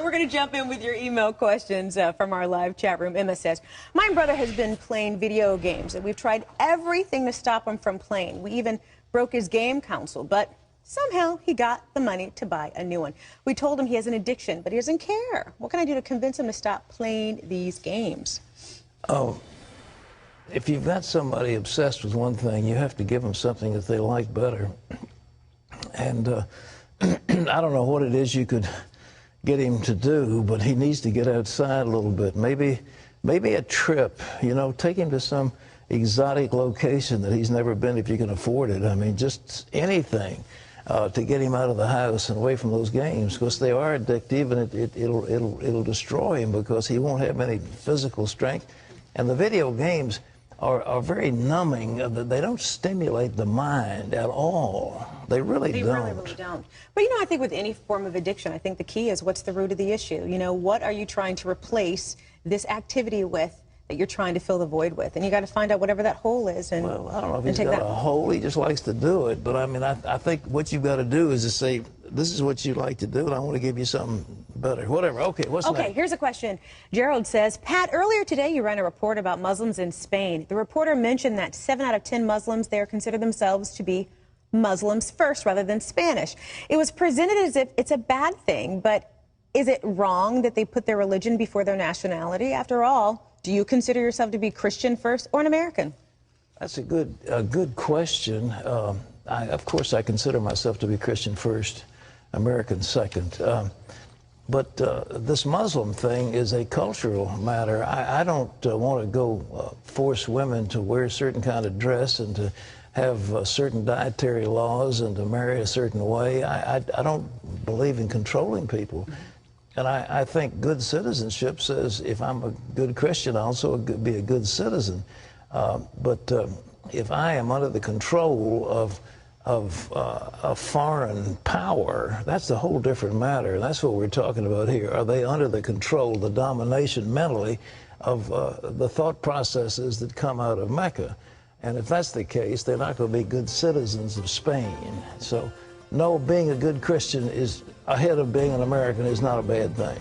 So we're going to jump in with your email questions from our live chat room. Emma says, my brother has been playing video games, and we've tried everything to stop him from playing. We even broke his game console, but somehow he got the money to buy a new one. We told him he has an addiction, but he doesn't care. What can I do to convince him to stop playing these games? Oh, if you've got somebody obsessed with one thing, you have to give them something that they like better. And I don't know what it is you could get him to do, but he needs to get outside a little bit. Maybe a trip, you know, take him to some exotic location that he's never been if you can afford it. I mean, just anything to get him out of the house and away from those games, because they are addictive, and it'll destroy him because he won't have any physical strength. And the video games are very numbing. They don't stimulate the mind at all. They really don't. They really don't. But, you know, I think with any form of addiction, I think the key is what's the root of the issue? You know, what are you trying to replace this activity with that you're trying to fill the void with? And you got to find out whatever that hole is. And, well, I don't know if he's got a hole. He just likes to do it. But, I mean, I think what you've got to do is to say, this is what you like to do, and I want to give you something better. Whatever. Okay, what's next? Okay, here's a question. Gerald says, Pat, earlier today you ran a report about Muslims in Spain. The reporter mentioned that 7 out of 10 Muslims there consider themselves to be Muslims first rather than Spanish. It was presented as if it's a bad thing, but is it wrong that they put their religion before their nationality? After all, do you consider yourself to be Christian first or an American? That's a good question. Of course, I consider myself to be Christian first, American second. But this Muslim thing is a cultural matter. I don't want to go force women to wear a certain kind of dress and to have certain dietary laws and to marry a certain way. I don't believe in controlling people. And I think good citizenship says if I'm a good Christian, I'll also be a good citizen. But if I am under the control of a foreign power, that's a whole different matter. That's what we're talking about here. Are they under the control, the domination mentally of the thought processes that come out of Mecca? And if that's the case, they're not going to be good citizens of Spain. So, no, being a good Christian is ahead of being an American is not a bad thing.